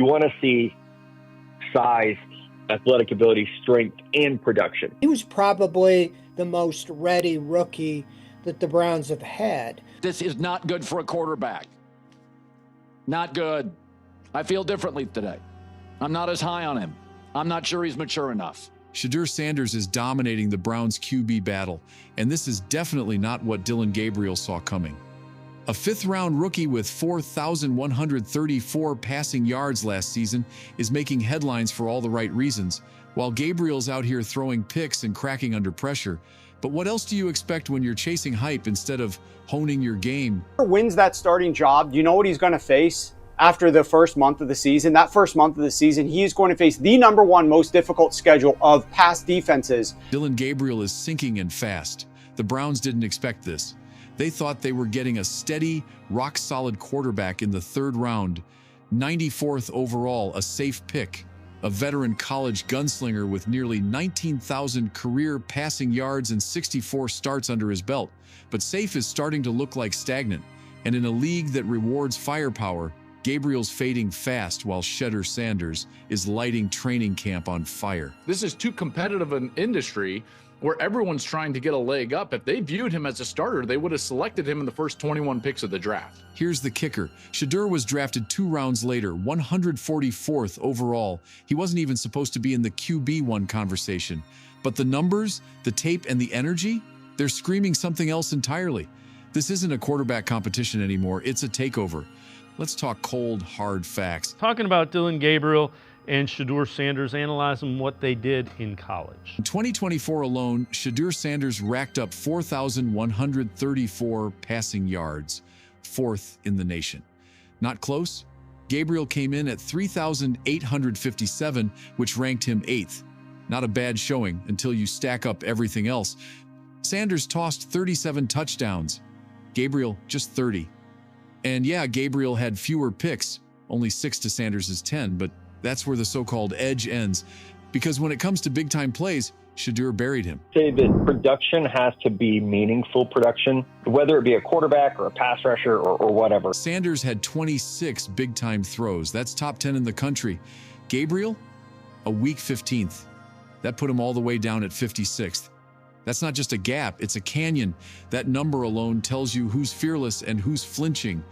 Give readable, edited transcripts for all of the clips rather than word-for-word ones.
You want to see size, athletic ability, strength, and production. He was probably the most ready rookie that the Browns have had. This is not good for a quarterback. Not good. I feel differently today. I'm not as high on him. I'm not sure he's mature enough. Shedeur Sanders is dominating the Browns' QB battle, and this is definitely not what Dillon Gabriel saw coming. A fifth-round rookie with 4,134 passing yards last season is making headlines for all the right reasons, while Gabriel's out here throwing picks and cracking under pressure. But what else do you expect when you're chasing hype instead of honing your game? Wins that starting job, you know what he's going to face after the first month of the season? That first month of the season, he is going to face the #1 most difficult schedule of past defenses. Dillon Gabriel is sinking and fast. The Browns didn't expect this. They thought they were getting a steady, rock-solid quarterback in the 3rd round, 94th overall, a safe pick, a veteran college gunslinger with nearly 19,000 career passing yards and 64 starts under his belt. But safe is starting to look like stagnant, and in a league that rewards firepower, Gabriel's fading fast while Shedeur Sanders is lighting training camp on fire. This is too competitive an industry where everyone's trying to get a leg up. If they viewed him as a starter, they would have selected him in the first 21 picks of the draft. Here's the kicker. Shedeur was drafted 2 rounds later, 144th overall. He wasn't even supposed to be in the QB1 conversation. But the numbers, the tape, and the energy, they're screaming something else entirely. This isn't a quarterback competition anymore, it's a takeover. Let's talk cold, hard facts. Talking about Dillon Gabriel and Shedeur Sanders, analyzing what they did in college. In 2024 alone, Shedeur Sanders racked up 4,134 passing yards, 4th in the nation. Not close? Gabriel came in at 3,857, which ranked him 8th. Not a bad showing until you stack up everything else. Sanders tossed 37 touchdowns. Gabriel, just 30. And yeah, Gabriel had fewer picks, only 6 to Sanders' 10, but that's where the so-called edge ends. Because when it comes to big-time plays, Shedeur buried him. Say that production has to be meaningful production, whether it be a quarterback or a pass rusher or whatever. Sanders had 26 big-time throws. That's top 10 in the country. Gabriel, a weak 15th. That put him all the way down at 56th. That's not just a gap, it's a canyon. That number alone tells you who's fearless and who's flinching.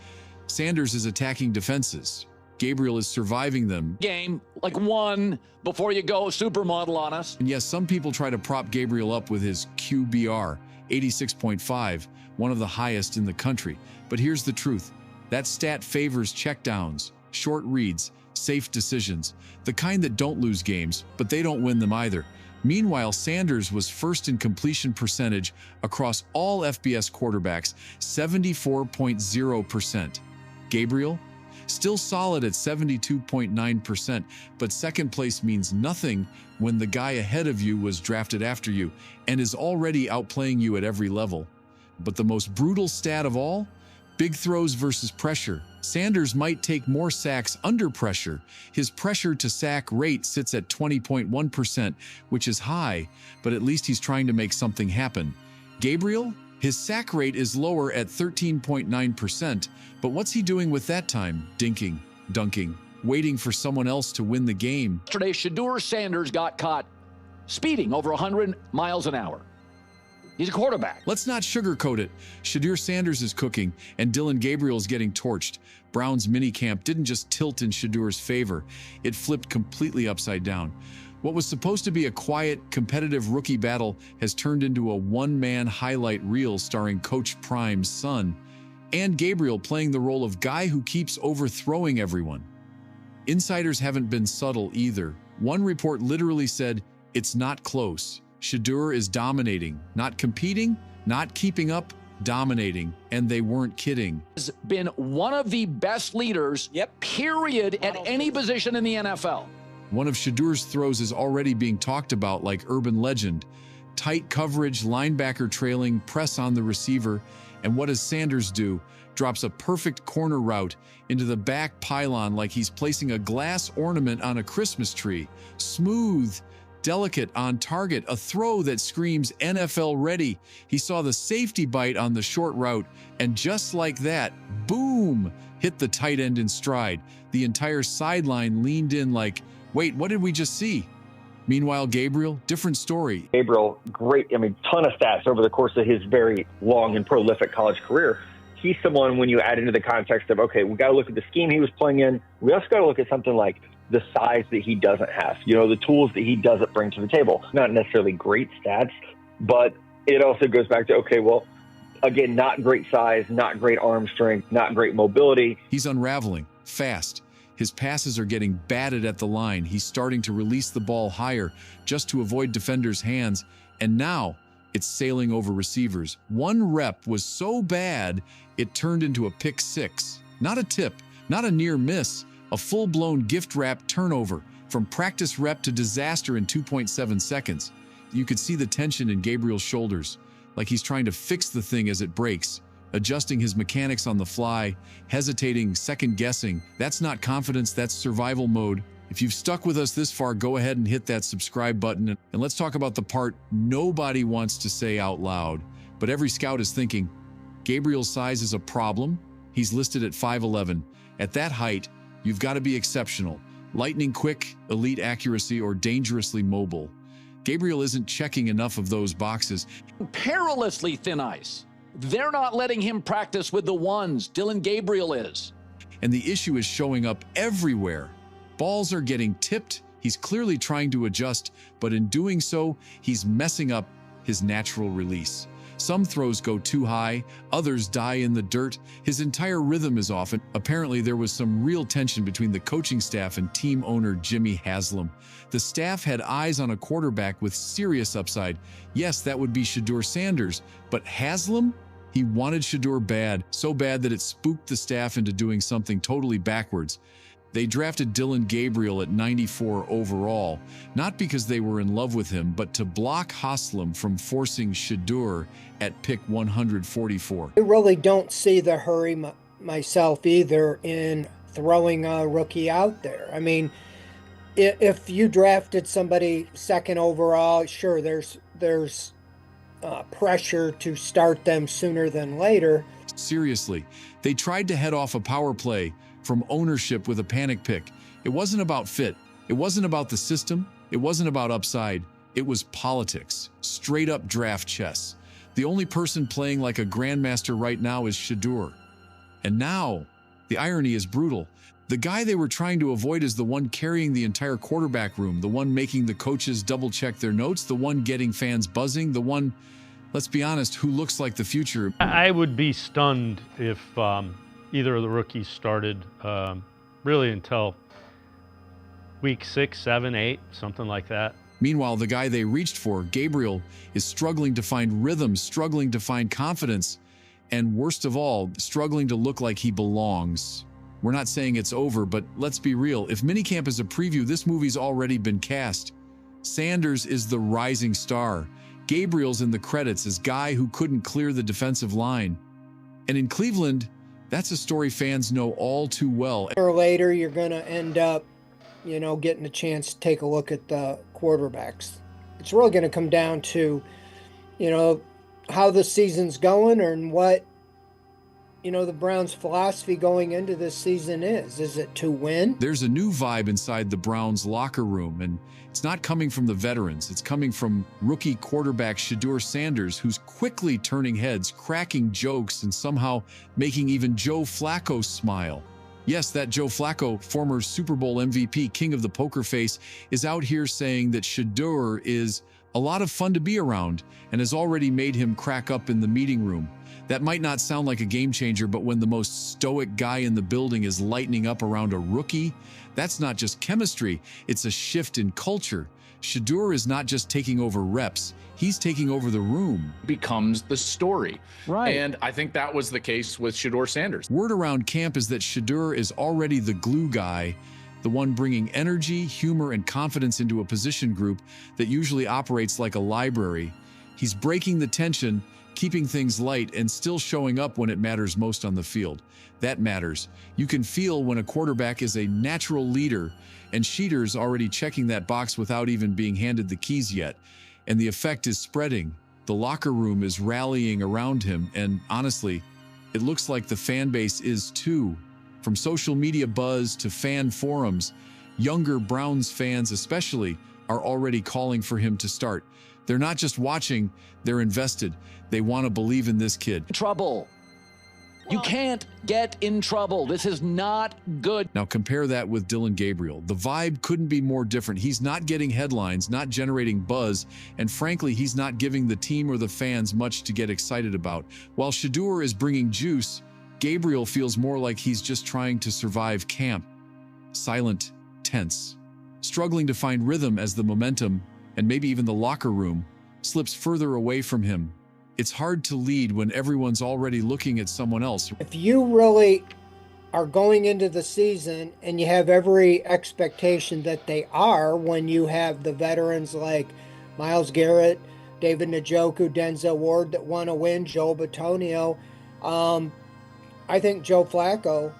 Sanders is attacking defenses. Gabriel is surviving them. Game, like 1 before you go supermodel on us. And yes, some people try to prop Gabriel up with his QBR, 86.5, one of the highest in the country. But here's the truth. That stat favors checkdowns, short reads, safe decisions, the kind that don't lose games, but they don't win them either. Meanwhile, Sanders was first in completion percentage across all FBS quarterbacks, 74.0%. Gabriel? Still solid at 72.9%, but second place means nothing when the guy ahead of you was drafted after you and is already outplaying you at every level. But the most brutal stat of all? Big throws versus pressure. Sanders might take more sacks under pressure. His pressure to sack rate sits at 20.1%, which is high, but at least he's trying to make something happen. Gabriel? His sack rate is lower at 13.9%, but what's he doing with that time? Dinking, dunking, waiting for someone else to win the game. Yesterday, Shedeur Sanders got caught speeding over 100 miles an hour. He's a quarterback. Let's not sugarcoat it. Shedeur Sanders is cooking, and Dillon Gabriel's getting torched. Brown's minicamp didn't just tilt in Shedeur's favor. It flipped completely upside down. What was supposed to be a quiet, competitive rookie battle has turned into a one-man highlight reel starring Coach Prime's son, and Gabriel playing the role of guy who keeps overthrowing everyone. Insiders haven't been subtle either. One report literally said, "It's not close. Shedeur is dominating, not competing, not keeping up, dominating," and they weren't kidding. Has been one of the best leaders, period, at any position in the NFL. One of Shedeur's throws is already being talked about like urban legend. Tight coverage, linebacker trailing, press on the receiver, and what does Sanders do? Drops a perfect corner route into the back pylon like he's placing a glass ornament on a Christmas tree. Smooth, delicate, on target, a throw that screams NFL ready. He saw the safety bite on the short route, and just like that, boom! hit the tight end in stride. The entire sideline leaned in like, wait, what did we just see? Meanwhile, Gabriel, different story. Gabriel, great, ton of stats over the course of his very long and prolific college career. He's someone, when you add into the context of, okay, we got to look at the scheme he was playing in. We also got to look at something like the size that he doesn't have, the tools that he doesn't bring to the table. Not necessarily great stats, but it also goes back to, okay, well, again, not great size, not great arm strength, not great mobility. He's unraveling fast. His passes are getting batted at the line. He's starting to release the ball higher just to avoid defenders' hands. And now it's sailing over receivers. One rep was so bad, it turned into a pick six. Not a tip, not a near miss, a full-blown gift-wrap turnover from practice rep to disaster in 2.7 seconds. You could see the tension in Gabriel's shoulders, like he's trying to fix the thing as it breaks, adjusting his mechanics on the fly, hesitating, second-guessing. That's not confidence, that's survival mode. If you've stuck with us this far, go ahead and hit that subscribe button. And let's talk about the part nobody wants to say out loud, but every scout is thinking. Gabriel's size is a problem. He's listed at 5'11". At that height, you've got to be exceptional. Lightning quick, elite accuracy, or dangerously mobile. Gabriel isn't checking enough of those boxes. Perilously thin ice. They're not letting him practice with the ones. Dillon Gabriel is. And the issue is showing up everywhere. Balls are getting tipped. He's clearly trying to adjust, but in doing so, he's messing up his natural release. Some throws go too high, others die in the dirt. His entire rhythm is off, and apparently there was some real tension between the coaching staff and team owner Jimmy Haslam. The staff had eyes on a quarterback with serious upside. Yes, that would be Shedeur Sanders, but Haslam? He wanted Shedeur bad, so bad that it spooked the staff into doing something totally backwards. They drafted Dillon Gabriel at 94 overall, not because they were in love with him, but to block Haslam from forcing Shedeur at pick 144. I really don't see the hurry myself either in throwing a rookie out there. If you drafted somebody second overall, sure, there's pressure to start them sooner than later. Seriously, they tried to head off a power play from ownership with a panic pick. It wasn't about fit. It wasn't about the system. It wasn't about upside. It was politics. Straight up draft chess. The only person playing like a grandmaster right now is Shedeur. And now, the irony is brutal. The guy they were trying to avoid is the one carrying the entire quarterback room, the one making the coaches double-check their notes, the one getting fans buzzing, the one, let's be honest, who looks like the future. I would be stunned if either of the rookies started really until week 6, 7, 8, something like that. Meanwhile, the guy they reached for, Gabriel, is struggling to find rhythm, struggling to find confidence, and worst of all, struggling to look like he belongs. We're not saying it's over, but let's be real. If minicamp is a preview, this movie's already been cast. Sanders is the rising star. Gabriel's in the credits as guy who couldn't clear the defensive line. And in Cleveland, that's a story fans know all too well. Sooner or later, you're going to end up, getting a chance to take a look at the quarterbacks. It's really going to come down to, how the season's going and what, the Browns' philosophy going into this season is. Is it to win? There's a new vibe inside the Browns locker room, and it's not coming from the veterans. It's coming from rookie quarterback Shedeur Sanders, who's quickly turning heads, cracking jokes, and somehow making even Joe Flacco smile. Yes, that Joe Flacco, former Super Bowl MVP, king of the poker face, is out here saying that Shedeur is a lot of fun to be around and has already made him crack up in the meeting room. That might not sound like a game changer, but when the most stoic guy in the building is lightening up around a rookie, that's not just chemistry, it's a shift in culture. Shedeur is not just taking over reps, he's taking over the room. Becomes the story. Right. And I think that was the case with Shedeur Sanders. Word around camp is that Shedeur is already the glue guy, the one bringing energy, humor, and confidence into a position group that usually operates like a library. He's breaking the tension, keeping things light, and still showing up when it matters most on the field. That matters. You can feel when a quarterback is a natural leader, and Shedur's already checking that box without even being handed the keys yet. And the effect is spreading. The locker room is rallying around him, and honestly, it looks like the fan base is too. From social media buzz to fan forums, younger Browns fans especially are already calling for him to start. They're not just watching, they're invested. They want to believe in this kid. Trouble. You can't get in trouble. This is not good. Now compare that with Dillon Gabriel. The vibe couldn't be more different. He's not getting headlines, not generating buzz, and frankly, he's not giving the team or the fans much to get excited about. While Shedeur is bringing juice, Gabriel feels more like he's just trying to survive camp. Silent, tense, struggling to find rhythm as the momentum, and maybe even the locker room, slips further away from him. It's hard to lead when everyone's already looking at someone else. If you really are going into the season and you have every expectation that they are, when you have the veterans like Myles Garrett, David Njoku, Denzel Ward that want to win, Joe Bitonio, I think Joe Flacco,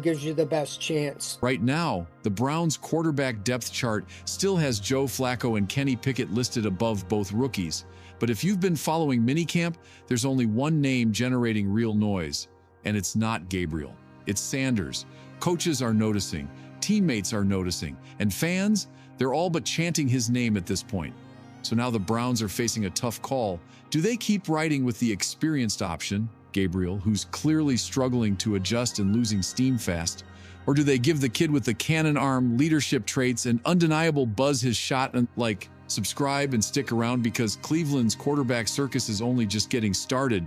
gives you the best chance. Right now, the Browns' quarterback depth chart still has Joe Flacco and Kenny Pickett listed above both rookies. But if you've been following minicamp, there's only one name generating real noise, and it's not Gabriel. It's Sanders. Coaches are noticing, teammates are noticing, and fans, they're all but chanting his name at this point. So now the Browns are facing a tough call. Do they keep riding with the experienced option, Gabriel, who's clearly struggling to adjust and losing steam fast? Or do they give the kid with the cannon arm, leadership traits, and undeniable buzz his shot and, subscribe and stick around because Cleveland's quarterback circus is only just getting started?